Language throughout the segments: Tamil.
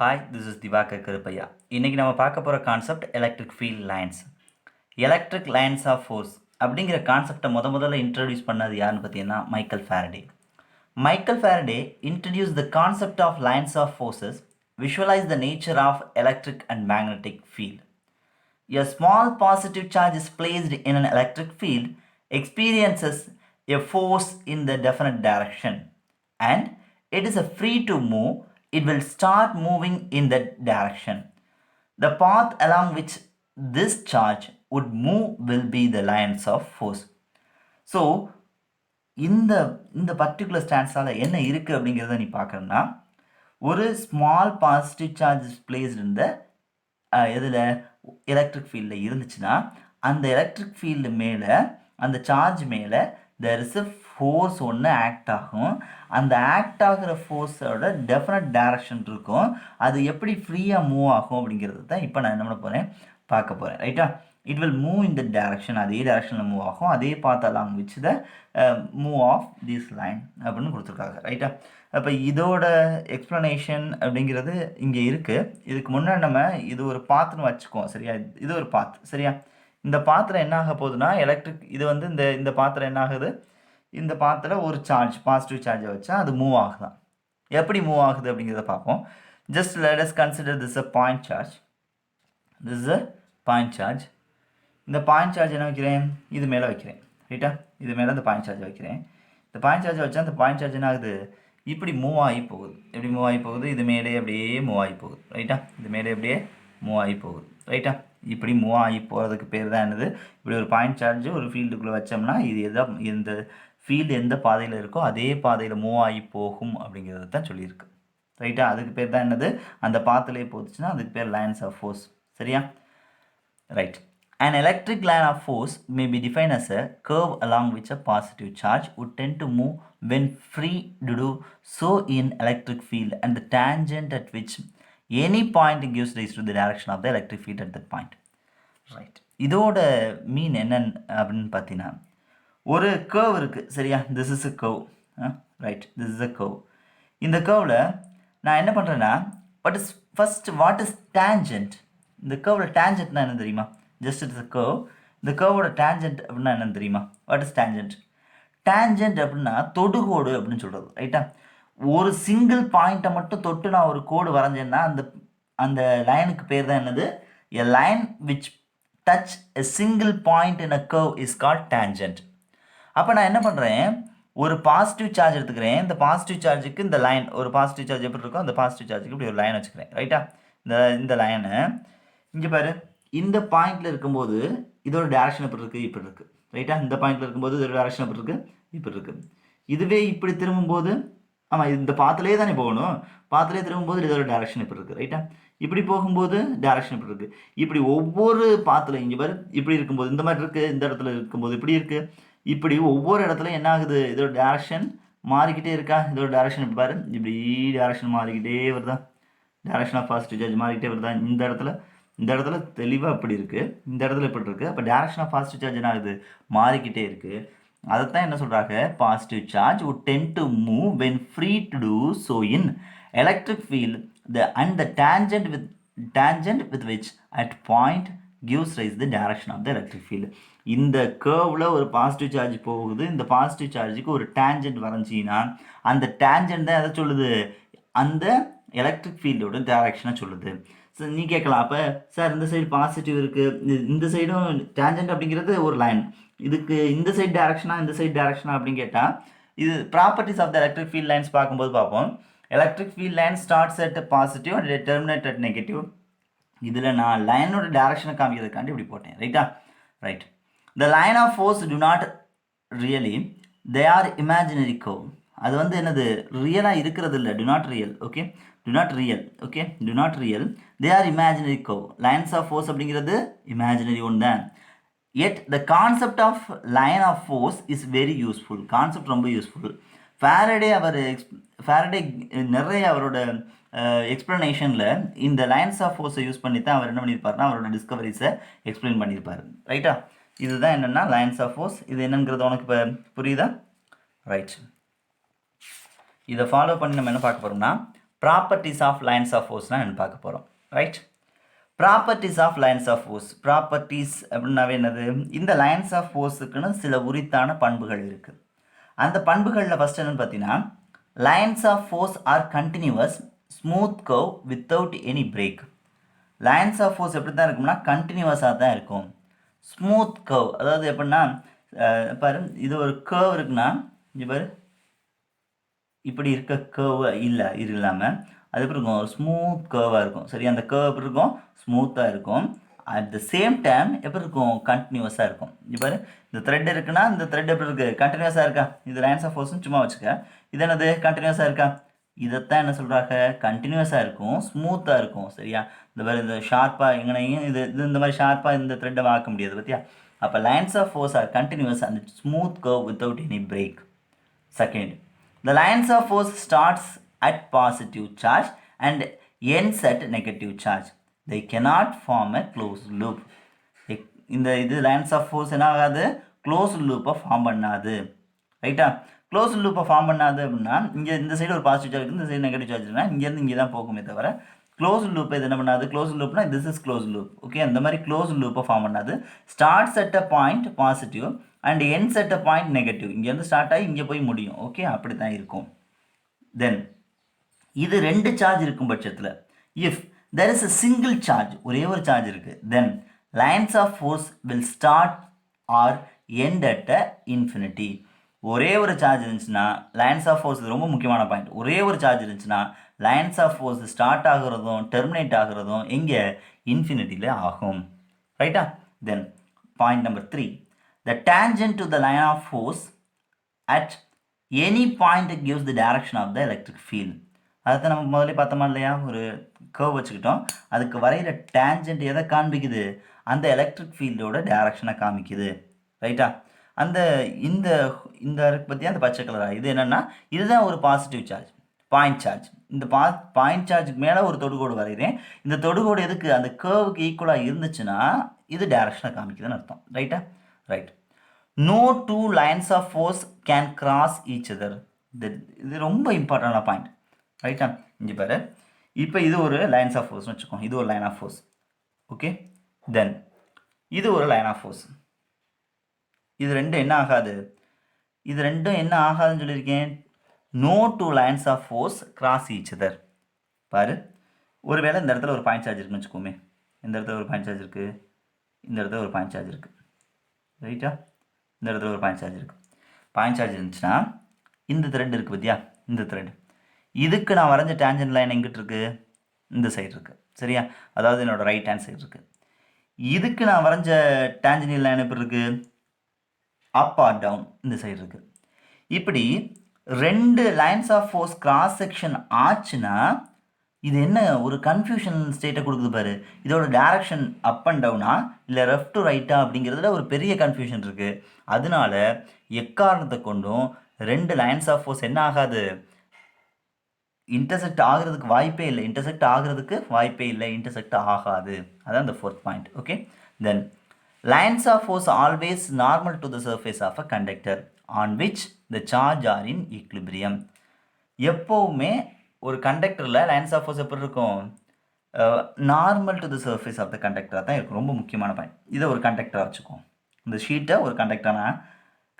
Hi, this is Diwakar Karuppaiah. இன்றைக்கி நம்ம பார்க்க போகிற concept electric field lines. Electric lines of force அப்படிங்கிற கான்செப்டை முதல்ல இன்ட்ரடியூஸ் பண்ணது யாருன்னு பார்த்தீங்கன்னா Michael Faraday. Michael Faraday introduced the concept of lines of forces, visualize the nature of electric and magnetic field. A small positive charge is placed in an electric field, experiences a force in the definite direction, and it is free to move. It will start moving in that direction. The path along which this charge would move will be the lines of force. So, இந்த இந்த பர்டிகுலர் ஸ்டான்ஸால் என்ன இருக்குது அப்படிங்கிறத நீ பார்க்கணுன்னா, ஒரு ஸ்மால் பாசிட்டிவ் சார்ஜ் பிளேஸ்ட் இந்த இதில் எலக்ட்ரிக் ஃபீல்டில் இருந்துச்சுன்னா, அந்த எலக்ட்ரிக் ஃபீல்டு மேலே அந்த சார்ஜ் மேலே தேர் இஸ் எ ஃபோர்ஸ் ஒன்று ஆக்ட் ஆகும். அந்த ஆக்ட் ஆகிற ஃபோர்ஸோட டெஃபினட் டைரக்ஷன் இருக்கும். அது எப்படி ஃப்ரீயாக மூவ் ஆகும் அப்படிங்கிறது தான் இப்போ நான் என்ன பண்ண போகிறேன் பார்க்க போகிறேன். ரைட்டா? It will move in the direction, அதே டைரக்ஷனில் மூவ் ஆகும். அதே path along which the move of this line அப்படின்னு கொடுத்துருக்காங்க. ரைட்டா? அப்போ இதோட எக்ஸ்ப்ளனேஷன் அப்படிங்கிறது இங்கே இருக்குது. இதுக்கு முன்னாடி நம்ம இது ஒரு பாத்துன்னு வச்சுக்குவோம். சரியா? இது ஒரு பாத். சரியா? இந்த பாத்தில் என்ன ஆக போகுதுன்னா, எலக்ட்ரிக் இது வந்து இந்த பாத்தில் என்ன ஆகுது, இந்த பாத்தில் ஒரு சார்ஜ் பாசிட்டிவ் சார்ஜை வச்சா அது மூவ் ஆகுதான். எப்படி மூவ் ஆகுது அப்படிங்கிறத பார்ப்போம். Just let us consider this a point charge. This is a point charge. இந்த பாயிண்ட் சார்ஜ் என்ன வைக்கிறேன், இது மேலே வைக்கிறேன். ரைட்டா? இது மேலே இந்த பாயிண்ட் சார்ஜை வைக்கிறேன். இந்த பாயிண்ட் சார்ஜை வச்சா அந்த பாயிண்ட் சார்ஜ் என்ன ஆகுது, இப்படி மூவ் ஆகி போகுது. எப்படி மூவ் ஆகி போகுது, இது மேலே அப்படியே மூவ் ஆகி போகுது. ரைட்டா? இது மேலே அப்படியே மூவ் ஆகி போகுது. ரைட்டா? இப்படி மூவ் ஆகி போகிறதுக்கு பேர் தான் என்னது, இப்படி ஒரு பாயிண்ட் சார்ஜ் ஒரு ஃபீல்டுக்குள்ளே வச்சோம்னா இது இந்த ஃபீல்டு எந்த பாதையில் இருக்கோ அதே பாதையில் மூவ் ஆகி போகும் அப்படிங்கிறது தான் சொல்லியிருக்கு. ரைட்டா? அதுக்கு பேர் தான் என்னது, அந்த பாத்திலே போச்சுன்னா அதுக்கு பேர் லைன்ஸ் ஆஃப் ஃபோர்ஸ். சரியா? Right. An electric line of force may be defined as a curve along which a positive charge would tend to move when free to do so in electric field, and the tangent at which any point gives rise to the direction of the electric field at that point. Right. இதோட மீன் என்னன்னு அப்படின்னு பார்த்தீங்கன்னா, ஒரு கர்வ் இருக்குது. சரியா? This is a curve. Right, this is a curve. இந்த கர்வில் நான் என்ன பண்ணுறேன்னா, வாட் இஸ் டேஞ்சன்ட். இந்த கர்வில் டேஞ்சன்ட்னா என்ன தெரியுமா? Just it's a curve. இந்த கர்வோட டேஞ்சன்ட் அப்படின்னா என்னன்னு தெரியுமா? What is tangent? டேஞ்சன்ட் அப்படின்னா தொடுகோடு அப்படின்னு சொல்கிறது. ரைட்டா? ஒரு சிங்கிள் பாயிண்ட்டை மட்டும் தொட்டு நான் ஒரு கோடு வரைஞ்சேன்னா அந்த லைனுக்கு பேர் தான் என்னது, எ line which touch a single point in a curve is called tangent. அப்போ நான் என்ன பண்ணுறேன், ஒரு பாசிட்டிவ் சார்ஜ் எடுத்துக்கிறேன். இந்த பாசிட்டிவ் சார்ஜுக்கு இந்த லைன், ஒரு பாசிட்டிவ் சார்ஜ் எப்படி இருக்கோ அந்த பாசிட்டிவ் சார்ஜுக்கு இப்படி ஒரு லைன் வச்சுக்கிறேன். ரைட்டா? இந்த லைனை இங்கே பாரு, இந்த பாயிண்டில் இருக்கும்போது இதோட டேரக்ஷன் எப்படி இருக்குது, இப்படி இருக்குது. ரைட்டா? இந்த பாயிண்டில் இருக்கும்போது இதோட டேரக்ஷன் எப்படி இருக்குது, இப்படி இருக்குது. இதுவே இப்படி திரும்பும்போது, ஆமாம் இந்த பாத்திலே தானே போகணும், பாத்திலே திரும்பும்போது இதோட டேரக்ஷன் இப்படி இருக்குது. ரைட்டா? இப்படி போகும்போது டேரக்ஷன் இப்படி இருக்குது. இப்படி ஒவ்வொரு பாத்தில் இங்கே பாரு, இப்படி இருக்கும்போது இந்த மாதிரி இருக்குது, இந்த இடத்துல இருக்கும்போது இப்படி இருக்குது. இப்படி ஒவ்வொரு இடத்துல என்ன ஆகுது, இதோட டேரக்ஷன் மாறிக்கிட்டே இருக்கா. இதோட டேரக்ஷன் இப்படி பாரு, இப்படி டேரக்ஷன் மாறிக்கிட்டே வருதா, டேரக்ஷன் ஆஃப் பாசிட்டிவ் சார்ஜ் மாறிக்கிட்டே வருதா. இந்த இடத்துல தெளிவாக இப்படி இருக்குது, இந்த இடத்துல இப்படி இருக்குது. அப்போ டேரக்ஷன் ஆஃப் பாசிட்டிவ் சார்ஜ் என்ன ஆகுது, மாறிக்கிட்டே இருக்குது. அதைத்தான் என்ன சொல்கிறாங்க, positive charge would tend to move when free to do so in electric field, and the tangent with which at point gives rise the direction of the electric field. இந்த கர்வில் ஒரு பாசிட்டிவ் சார்ஜ் போகுது. இந்த பாசிட்டிவ் சார்ஜுக்கு ஒரு டேஞ்சன்ட் வரைஞ்சின்னா அந்த டேஞ்சன்ட் தான் எதை சொல்லுது, அந்த எலக்ட்ரிக் ஃபீல்டோட டைரக்ஷனை சொல்லுது. ஸோ நீ கேட்கலாம், அப்போ சார் இந்த சைடு பாசிட்டிவ் இருக்குது, இந்த சைடும் டேஞ்சன்ட் அப்படிங்கிறது ஒரு லைன், இதுக்கு இந்த சைடு டேரக்ஷனா இந்த சைடு டேரக்ஷனா அப்படின்னு கேட்டால், இது properties of the electric field lines பார்க்கும்போது பார்ப்போம். Electric field line starts at positive and terminate at negative. இதில் நான் லைனோட டேரக்ஷனை காமிக்கிறதுக்காண்டி இப்படி போட்டேன். ரைட்டா? Right. The line of force do not really, they are imaginary curve. அது வந்து என்னது, ரியலாக இருக்கிறது இல்லை. Do not real. Okay, do not real. Okay, do not real, they are imaginary curve. Lines of force அப்படிங்கிறது இமேஜினரி ஒன்று தான். Yet the concept of line of force is very useful. Concept ரொம்ப யூஸ்ஃபுல். ஃபாரடே நிறைய அவரோட எக்ஸ்ப்ளனேஷனில் இந்த லைன்ஸ் ஆஃப் ஃபோர்ஸை யூஸ் பண்ணி தான் அவர் என்ன பண்ணியிருப்பாருன்னா அவரோட டிஸ்கவரிஸை எக்ஸ்பிளைன் பண்ணியிருப்பார். ரைட்டா? இதுதான் என்னென்னா லைன்ஸ் ஆஃப் ஃபோர்ஸ். இது என்னங்கிறது உனக்கு இப்போ புரியுதா? ரைட். இதை ஃபாலோ பண்ணி நம்ம என்ன பார்க்க போகிறோம்னா, ப்ராப்பர்ட்டிஸ் ஆஃப் லைன்ஸ் ஆஃப் ஃபோர்ஸ்னால் என்ன பார்க்க போகிறோம். Right. Properties of lines of force. Properties அப்படின்னாவே என்னது? இந்த லைன்ஸ் ஆஃப் ஃபோர்ஸுக்குன்னு சில உரித்தான பண்புகள் இருக்குது. அந்த பண்புகளில் ஃபஸ்ட் என்னென்னு பார்த்தீங்கன்னா, lines of force are continuous smooth curve without any break. Lines of force எப்படி தான் இருக்கும்னா கண்டினியூவஸாக தான் இருக்கும். ஸ்மூத் கர்வ் அதாவது எப்படின்னா பாரு, இது ஒரு கர்வ் இருக்குன்னா இங்கே பாரு, இப்படி இருக்க கர்வ் இல்லை இது இல்லாமல் அது எப்படி இருக்கும்? ஸ்மூத் கர்வாக இருக்கும். சரி, அந்த கர்வ் எப்படி இருக்கும்? ஸ்மூத்தாக இருக்கும். அட் த சேம் டைம் எப்படி இருக்கும்? கண்டினியூவஸாக இருக்கும். இப்போ இந்த த்ரெட் இருக்குன்னா இந்த த்ரெட் எப்படி இருக்குது? கண்டினியூஸாக இருக்கா? இது லைன்ஸ் ஆஃப் ஃபோர்ஸ்னு சும்மா வச்சுக்க. இது என்னது? கண்டினியூஸாக இருக்கா? இதைத்தான் என்ன சொல்கிறாங்க? கண்டினியூஸாக இருக்கும், ஸ்மூத்தாக இருக்கும். சரியா? இந்த மாதிரி இந்த ஷார்ப்பாக எங்கனையும் இது இந்த மாதிரி ஷார்ப்பாக இந்த த்ரெட்டை வாக்க முடியாது பார்த்தியா? அப்போ lines of force are continuous and smooth curve without any break. Second, the lines of force starts at positive charge and ends at negative charge. They cannot form a closed loop. இது lines of force என்ன ஆகாது? closed loop ஃபார்ம் பண்ணாது. ரைட்டா? closed loop ஃபார்ம் பண்ணாது அப்படின்னா இங்கே இந்த சைடு ஒரு பாசிட்டிவ் சார்ஜ் இருக்குது, இந்த சைடு நெகட்டிவ் சார்ஜ் இருக்குன்னா இங்கேருந்து இங்கே தான் போகுமே தவிர க்ளோஸ்ட் லூப் இது என்ன பண்ணாது? க்ளோஸ்ட் லூப்னா this is close loop. Okay, அந்த மாதிரி க்ளோஸ் லூப்பை ஃபார்ம் பண்ணாது. Starts at a point positive and ends at a point negative. இங்கேருந்து ஸ்டார்ட் ஆகி இங்கே போய் முடியும். ஓகே, அப்படி தான் இருக்கும். தென் இது ரெண்டு சார்ஜ் இருக்கும் பட்சத்தில், if there is a single charge, ஒரே ஒரு சார்ஜ் இருக்குது, then lines of force will start or end at a infinity. ஒரே ஒரு சார்ஜ் இருந்துச்சுன்னா லைன்ஸ் ஆஃப் ஃபோர்ஸ், ரொம்ப முக்கியமான பாயிண்ட், ஒரே ஒரு சார்ஜ் இருந்துச்சுன்னா லைன்ஸ் ஆஃப் ஃபோர்ஸ் ஸ்டார்ட் ஆகிறதும் டெர்மினேட் ஆகிறதும் எங்கே? இன்ஃபினிட்டியில் ஆகும். ரைட்டா? Then point number 3, the tangent to the line of force at any point gives the direction of the electric field. அதை நம்ம முதல்ல பார்த்தோமா இல்லையா? ஒரு கர்வ் வச்சுக்கிட்டோம், அதுக்கு வரைகிற டேஞ்சன்ட் எதை காண்பிக்குது? அந்த எலக்ட்ரிக் ஃபீல்டோட டைரக்ஷனை காமிக்குது. ரைட்டா? அந்த இந்த இந்த பற்றி அந்த பச்சை கலராக இது என்னென்னா, இதுதான் ஒரு பாசிட்டிவ் சார்ஜ், பாயிண்ட் சார்ஜ். இந்த பாயிண்ட் சார்ஜுக்கு மேலே ஒரு தொடுகோடு வரைகிறேன். இந்த தொடுகோடு எதுக்கு? அந்த கர்வுக்கு ஈக்குவலாக இருந்துச்சுன்னா இது டைரக்ஷனை காமிக்குதுன்னு அர்த்தம். ரைட்டா? Right. No two lines of force can cross each other. இது ரொம்ப இம்பார்ட்டண்டான பாயிண்ட். ரைட்டா? இங்கே பாரு, இப்போ இது ஒரு லைன்ஸ் ஆஃப் ஃபோர்ஸ்னு வச்சுக்கோங்க, இது ஒரு லைன் ஆஃப் ஃபோர்ஸ். ஓகே, தென் இது ஒரு லைன் ஆஃப் ஃபோர்ஸ். இது ரெண்டும் என்ன ஆகாது? இது ரெண்டும் என்ன ஆகாதுன்னு சொல்லியிருக்கேன்? No two lines of force cross each other. பாரு, ஒருவேளை இந்த இடத்துல ஒரு பாயிண்ட் சார்ஜ் இருக்குன்னு வச்சுக்கோமே, இந்த இடத்துல ஒரு பாயிண்ட் சார்ஜ் இருக்குது, இந்த இடத்துல ஒரு பாயிண்ட் சார்ஜ் இருக்குது. ரைட்டா? இந்த இடத்துல ஒரு பாயிண்ட் சார்ஜ் இருக்குது. பாயிண்ட் சார்ஜ் இருந்துச்சுன்னா இந்த த்ரெட் இருக்குது பார்த்தியா? இந்த த்ரெட், இதுக்கு நான் வரைஞ்ச டேஞ்சன்ட் லைன் எங்கிட்ட இருக்குது? இந்த சைடு இருக்குது. சரியா? அதாவது என்னோடய ரைட் ஹேண்ட் சைடு இருக்குது. இதுக்கு நான் வரைஞ்ச டேஞ்சன்ட் லைன் எப்படி இருக்குது? அப் ஆர் டவுன், இந்த சைடு இருக்குது. இப்படி ரெண்டு lines of force cross section ஆச்சுன்னா இது என்ன ஒரு கன்ஃபியூஷன் ஸ்டேட்டை கொடுக்குது பாரு. இதோட டைரக்ஷன் அப் அண்ட் டவுனா இல்லை லெஃப்ட் டு ரைட்டா அப்படிங்கிறதுல ஒரு பெரிய கன்ஃபியூஷன் இருக்குது. அதனால எக்காரணத்தை கொண்டும் ரெண்டு லைன்ஸ் ஆஃப் ஃபோர்ஸ் என்ன ஆகாது? இன்டர்செக்ட் ஆகிறதுக்கு வாய்ப்பே இல்லை. இன்டர்செக்ட் ஆகாது. அதான் இந்த fourth point. Okay, then lines of force always normal to the surface of a conductor on which the charge are in equilibrium. எப்போவுமே ஒரு கண்டக்டரில் லைன்ஸ் ஆஃப் ஃபோர்ஸ் எப்படி இருக்கும்? Normal to the surface of the கண்டக்டராக தான் இருக்கும். ரொம்ப முக்கியமான பாயிண்ட். இதை ஒரு கண்டக்டராக வச்சுக்கோம். இந்த ஷீட்டை ஒரு கண்டக்டராக நான்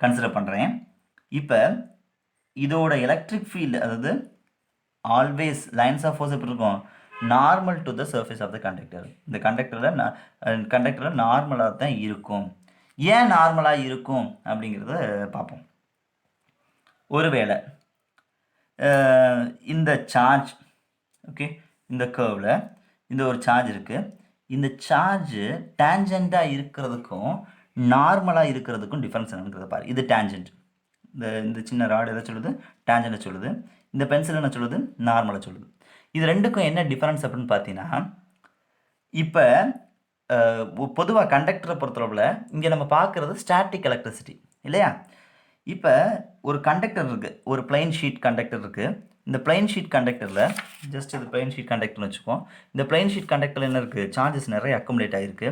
கன்சிடர் பண்ணுறேன். இப்போ இதோட எலக்ட்ரிக் ஃபீல்டு, அதாவது ஆல்வேஸ் லைன்ஸ் ஆஃப் ஃபோர்ஸ் எப்படி இருக்கும்? Normal to the surface of the conductor. இந்த கண்டக்டரில் நார்மலாக தான் இருக்கும். ஏன் நார்மலாக இருக்கும் அப்படிங்கிறத பார்ப்போம். ஒருவேளை இந்த சார்ஜ், ஓகே, இந்த கர்வில் இந்த ஒரு சார்ஜ் இருக்குது. இந்த சார்ஜு டேஞ்சண்ட்டாக இருக்கிறதுக்கும் நார்மலாக இருக்கிறதுக்கும் டிஃப்ரென்ஸ் என்னங்கிறத பாரு. இது டேஞ்சண்ட். இந்த சின்ன ராடு எதை சொல்லுது? டேஞ்சண்ட்டை சொல்லுது. இந்த பென்சில் என்ன சொல்லுது? நார்மலாக சொல்லுது. இது ரெண்டுக்கும் என்ன டிஃப்ரென்ஸ் அப்படின்னு பார்த்தீங்கன்னா, இப்போ பொதுவாக கண்டக்டரை பொறுத்தளவில் இங்கே நம்ம பார்க்குறது ஸ்டாட்டிக் எலக்ட்ரிசிட்டி இல்லையா? இப்போ ஒரு கண்டக்டர் இருக்குது, ஒரு பிளைன் ஷீட் கண்டக்டர் இருக்குது. இந்த பிளைன் ஷீட் கண்டக்டரில் ஜஸ்ட் இது பிளைன் ஷீட் கண்டக்டர்னு வச்சுப்போம். இந்த பிளைன் ஷீட் கண்டக்டரில் என்ன இருக்குது? சார்ஜஸ் நிறைய அக்குமுலேட் ஆகிருக்கு.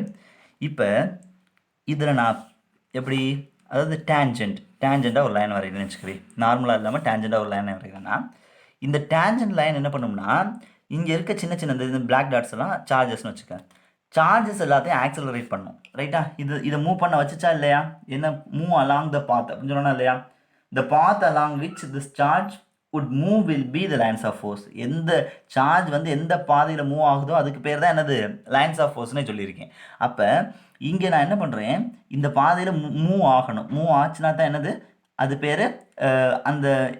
இப்போ இதில் நான் எப்படி, அதாவது டேஞ்சண்ட்டாக ஒரு லைன் வரைகிறேன்னு வச்சுக்கிறேன். நார்மலாக இல்லாமல் டேஞ்சண்ட்டாக ஒரு லைன் வரைகிறேன்னா, இந்த டேஞ்சன்ட் லைன் என்ன பண்ணும்னா இங்கே இருக்க சின்ன சின்ன இந்த பிளாக் டாட்ஸ் எல்லாம் சார்ஜஸ்னு வச்சுக்க. சார்ஜஸ் எல்லாத்தையும் ஆக்சலரேட் பண்ணும். ரைட்டா? இதை மூவ் பண்ண வச்சுச்சா இல்லையா? என்ன மூவ் அலாங் த பாத் அப்படின்னு சொன்னா இல்லையா? The path along which this charge would move will be the lines of force. எந்த சார்ஜ் வந்து எந்த பாதையில் மூவ் ஆகுதோ அதுக்கு பேர் தான் என்னது? லைன்ஸ் ஆஃப் ஃபோர்ஸ்னே சொல்லியிருக்கேன். அப்போ இங்கே நான் என்ன பண்ணுறேன், இந்த பாதையில் மூவ் ஆகணும். மூவ் ஆச்சுன்னா தான் என்னது? அது பேர்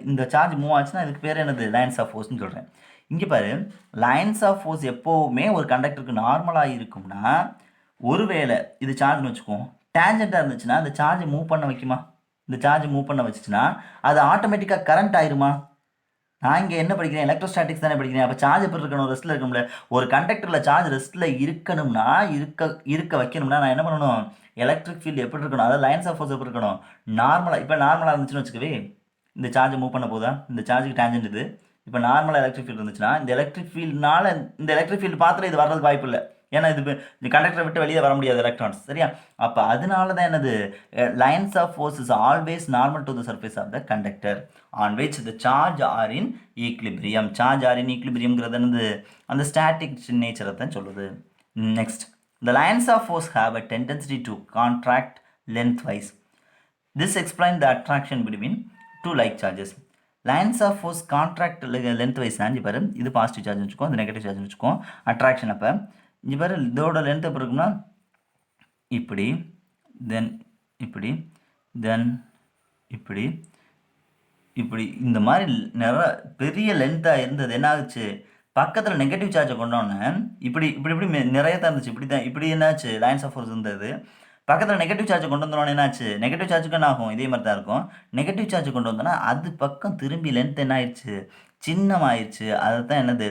இந்த சார்ஜ் மூவ் ஆச்சுன்னா அதுக்கு பேர் என்னது? லைன்ஸ் ஆஃப் ஃபோர்ஸ்னு சொல்கிறேன். இங்கே பாரு, லைன்ஸ் ஆஃப் ஃபோர்ஸ் எப்போவுமே ஒரு கண்டக்டருக்கு நார்மலாக இருக்கும்னா, ஒருவேளை இது சார்ஜ்னு வச்சுக்குவோம், டேஞ்சண்ட்டாக இருந்துச்சுன்னா அந்த சார்ஜை மூவ் பண்ண வைக்குமா? இந்த சார்ஜ் மூவ் பண்ண வச்சுச்சுன்னா அது ஆட்டோமேட்டிக்காக கரண்ட் ஆயிருமா? நான் இங்கே என்ன படிக்கிறேன்? எலக்ட்ரோஸ்டாட்டிக்ஸ் தானே படிக்கிறேன். அப்போ சார்ஜ் எப்படி இருக்கணும்? ரெஸ்ட்டில் இருக்கணும்ல. ஒரு கண்டக்டரில் சார்ஜ் ரெஸ்ட்டில் இருக்கணும்னா இருக்க வைக்கணும்னா நான் என்ன பண்ணணும்? எலக்ட்ரிக் ஃபீல்டு எப்படி இருக்கணும்? அதாவது லைன்ஸ் ஆஃப் ஃபோர்ஸ் எப்படி இருக்கணும்? நார்மலாக. இப்போ நார்மலாக இருந்துச்சுன்னு வச்சுக்கவே, இந்த சார்ஜ் மூவ் பண்ண போதா? இந்த சார்ஜுக்கு டேஞ்சன்ட் இது. இப்போ நார்மலாக எலக்ட்ரிக் ஃபீல்டு இருந்துச்சுன்னா இந்த எலக்ட்ரிக் ஃபீல்டு பார்த்துல இது வர்றது வாய்ப்பு இல்லை. ஏன்னா இந்த கண்டக்டரை விட்டு வெளியே வர முடியாது எலக்ட்ரான்ஸ். சரியா? அப்போ அதனால தான் என்னது? Lines of force is always normal to the surface of the conductor on which the charge are in equilibrium. Charge are in ஈக்லிபிரியம்ங்கிறது என்னது? அந்த ஸ்டாட்டிக் நேச்சரை தான் சொல்லுது. Next, the lines of force have a tendency to contract lengthwise. This explain the attraction between two like charges. Lines of force contract lengthwise தான். பாரு, இது பாசிட்டிவ் சார்ஜ் வச்சுக்கோ, இது நெகட்டிவ் சார்ஜ் வச்சுக்கோ. அட்ராக்ஷன் அப்போ இங்கே பாரு, இதோட லென்த் எப்படி இருக்குன்னா இப்படி, தென் இப்படி, தென் இப்படி, இப்படி இந்த மாதிரி நிறைய பெரிய லென்த்தாக இருந்தது. என்ன ஆச்சு? பக்கத்தில் நெகட்டிவ் சார்ஜை கொண்டோன்னே இப்படி இப்படி இப்படி நிறைய தான் இருந்துச்சு. இப்படி தான் இப்படி என்னாச்சு? லைன்ஸ் ஆஃப் ஃபோர்ஸ் இருந்தது. பக்கத்தில் நெகட்டிவ் சார்ஜ் கொண்டு வந்தோன்னே என்னாச்சு? நெகட்டிவ் சார்ஜுக்கு என்ன ஆகும்? இதே மாதிரி தான் இருக்கும். நெகட்டிவ் சார்ஜ் கொண்டு வந்தோன்னா அது பக்கம் திரும்பி லென்த் என்ன ஆயிடுச்சு? சின்னமாயிடுச்சு. அதை தான் என்னது?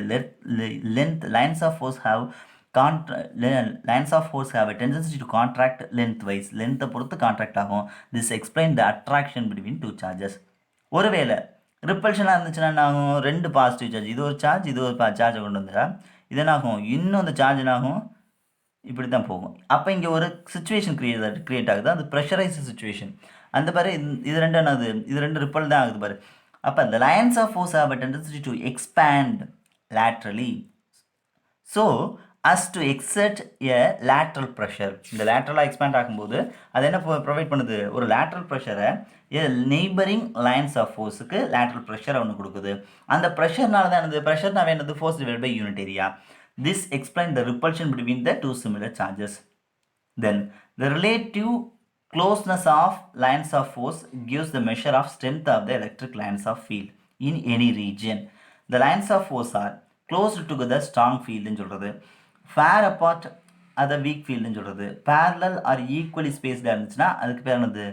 Length lines of force have lines of force have a tendency to contract lengthwise. லென்த்தை பொறுத்து கான்ட்ராக்ட் ஆகும். This explain the attraction between two charges. ஒருவேளை ரிப்பல்ஷனாக இருந்துச்சுன்னா என்ன ஆகும்? ரெண்டு பாசிட்டிவ் சார்ஜ், இது ஒரு சார்ஜ், இது ஒரு சார்ஜை கொண்டு வந்துடா இது என்ன ஆகும்? இன்னும் அந்த சார்ஜ் என்ன ஆகும்? இப்படி தான் போகும். அப்போ இங்கே ஒரு சுச்சுவேஷன் கிரியேட் ஆகுது. அது ப்ரெஷரைஸ் சுச்சுவேஷன். அந்த பாரு, இது ரெண்டு என்னது? இது ரெண்டு ரிப்பல் தான் ஆகுது பாரு. அப்போ the lines of force have a tendency to expand laterally so as to exert a lateral pressure. இந்த லேட்ரலாக எக்ஸ்பேண்ட் ஆகும்போது அது என்ன ப்ரொவைட் பண்ணுது? ஒரு லேட்ரல் ப்ரெஷரை நெய்பரிங் லைன்ஸ் ஆஃப் ஃபோர்ஸுக்கு லேட்ரல் ப்ரெஷரை ஒன்று கொடுக்குது. அந்த ப்ரெஷர்னால தான் என்னது? ப்ரெஷர்னாவே என்னது? Force divide by unit area. This explains the repulsion between the two similar charges. Then the relative closeness of lines of force gives the measure of strength of the electric lines of field in any region. The lines of force are close together strong field ன்னு சொல்கிறது, far apart அதை weak field ன்னு சொல்கிறது, parallel or equally spaced இருந்துச்சுன்னா அதுக்கு பேர் என்னது?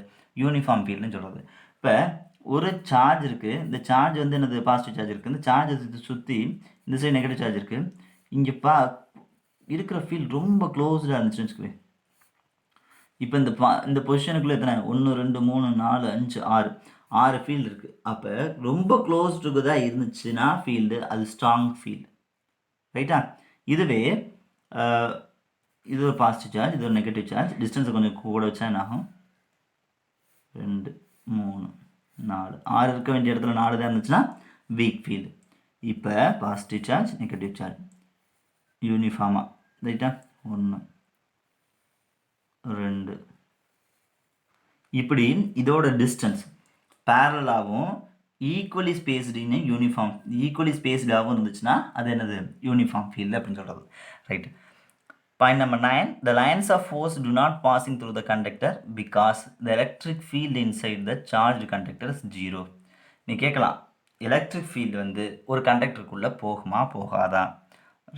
யூனிஃபார்ம் ஃபீல்டுன்னு சொல்கிறது. இப்போ ஒரு சார்ஜ் இருக்குது. இந்த சார்ஜ் வந்து என்னது? பாசிட்டிவ் சார்ஜ் இருக்குது. இந்த சார்ஜ் சுற்றி இந்த சைடு நெகட்டிவ் சார்ஜ் இருக்குது. இங்கே இருக்கிற ஃபீல்டு ரொம்ப க்ளோஸ்டாக இருந்துச்சுன்னு வச்சுக்கோங்க. இப்போ இந்த பொசிஷனுக்குள்ளே எத்தனை? 1 2 3 4 5 6 ஃபீல்டு இருக்குது. அப்போ ரொம்ப க்ளோஸ் டுகெதராக இருந்துச்சுன்னா ஃபீல்டு அது ஸ்ட்ராங் ஃபீல்டு. ரைட்டா? இதுவே இது ஒரு பாசிட்டிவ் சார்ஜ், இது ஒரு நெகட்டிவ் சார்ஜ், டிஸ்டன்ஸை கொஞ்சம் கூட வச்சா என்ன ஆகும்? 2 3 4 6 இருக்க வேண்டிய இடத்துல 4 தான் இருந்துச்சுன்னா வீக் ஃபீல்டு. இப்போ பாசிட்டிவ் சார்ஜ், நெகட்டிவ் சார்ஜ் யூனிஃபார்மாக. ரைட்டா? 1 2 இப்படி இதோட டிஸ்டன்ஸ் பேரலாகவும் ஈக்குவலி ஸ்பேஸ்டுன்னு ஈக்குவலி ஸ்பேஸ்டாகவும் இருந்துச்சுன்னா அது என்னது? யூனிஃபார்ம் ஃபீல்டு அப்படின்னு சொல்கிறது. Right. Point number 9, the lines of force do not passing through the conductor because the electric field inside the charged conductor is 0. நீ கேட்கலாம், எலக்ட்ரிக் ஃபீல்டு வந்து ஒரு கண்டக்டருக்குள்ளே போகுமா போகாதா?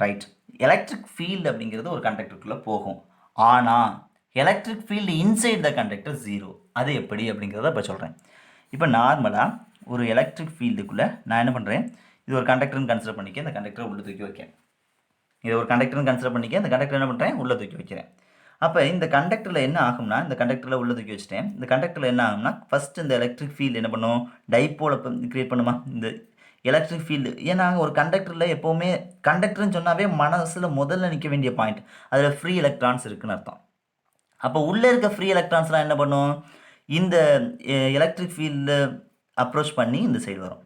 ரைட். எலக்ட்ரிக் ஃபீல்டு அப்படிங்கிறது ஒரு கண்டக்டருக்குள்ளே போகும். ஆனால் electric field inside the conductor 0. அது எப்படி அப்படிங்கிறத இப்போ சொல்கிறேன். இப்போ நார்மலாக ஒரு எலக்ட்ரிக் ஃபீல்டுக்குள்ளே நான் என்ன பண்ணுறேன்? இது ஒரு கண்டக்டர்னு கன்சிடர் பண்ணிக்க, இந்த கண்டக்டரை உள்ளே தூக்கி வைக்கேன். இதை ஒரு கண்டக்டர்னு கன்சிடர் பண்ணிக்க, இந்த கண்டக்டர் என்ன பண்ணுறேன்? உள்ளே தூக்கி வைக்கிறேன். அப்போ இந்த கண்டக்டரில் என்ன ஆகும்னா, இந்த கண்டக்டரில் உள்ளே தூக்கி வச்சுட்டேன். இந்த கண்டக்டரில் என்ன ஆகும்னா, ஃபஸ்ட்டு இந்த எலக்ட்ரிக் ஃபீல்டு என்ன பண்ணும்? டைப்போலை கிரியேட் பண்ணுமா? இந்த எலக்ட்ரிக் ஃபீல்டு. ஏன்னா ஒரு கண்டக்டரில் எப்போவுமே கண்டக்டர்னு சொன்னாவே மனசில் முதல்ல நிற்க வேண்டிய பாயிண்ட், அதில் ஃப்ரீ எலக்ட்ரான்ஸ் இருக்குன்னு அர்த்தம். அப்போ உள்ளே இருக்க ஃப்ரீ எலக்ட்ரான்ஸ்லாம் என்ன பண்ணும்? இந்த எலக்ட்ரிக் ஃபீல்டு அப்ரோச் பண்ணி இந்த சைடு வரும்.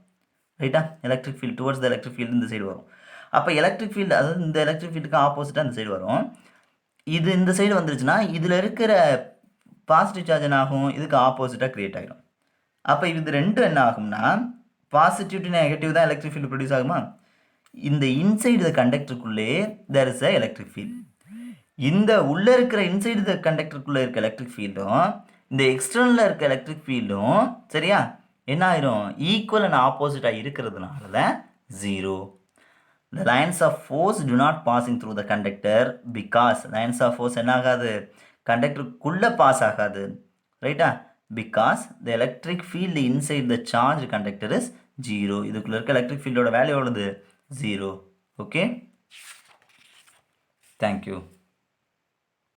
ரைட்டா? Electric field towards the electric field இந்த சைடு வரும். அப்போ எலக்ட்ரிக் ஃபீல்டு அதாவது இந்த எலக்ட்ரிக் ஃபீல்டுக்கு ஆப்போசிட்டாக இந்த சைடு வரும். இது இந்த சைடு வந்துருச்சுன்னா இதில் இருக்கிற பாசிட்டிவ் சார்ஜ் என்ன ஆகும்? இதுக்கு ஆப்போசிட்டாக க்ரியேட் ஆகிடும். அப்போ இது ரெண்டும் என்ன ஆகும்னா பாசிட்டிவ் டு நெகட்டிவ் தான் எலக்ட்ரிக் ஃபீல்டு ப்ரொடியூஸ் ஆகுமா? இந்த இன்சைடு த கண்டக்டருக்குள்ளே there is a electric field. இந்த உள்ளே இருக்கிற இன்சைடு த கண்டக்டருக்குள்ளே இருக்க எலக்ட்ரிக் ஃபீல்டும் இந்த எக்ஸ்டர்னலில் இருக்க எலக்ட்ரிக் ஃபீல்டும் சரியா என்ன ஆயிரும்? ஈக்குவல் அண்ட் ஆப்போசிட்டாக இருக்கிறதுனால தான் 0. The lines of force do not passing through the conductor because lines of force என்ன ஆகாது? கண்டக்டருக்குள்ளே பாஸ் ஆகாது. ரைட்டா? Because the electric field inside the charged conductor is 0. இதுக்குள்ள இருக்க எலக்ட்ரிக் ஃபீல்டோட வேல்யூ எவ்வளவு? 0. Okay, thank you.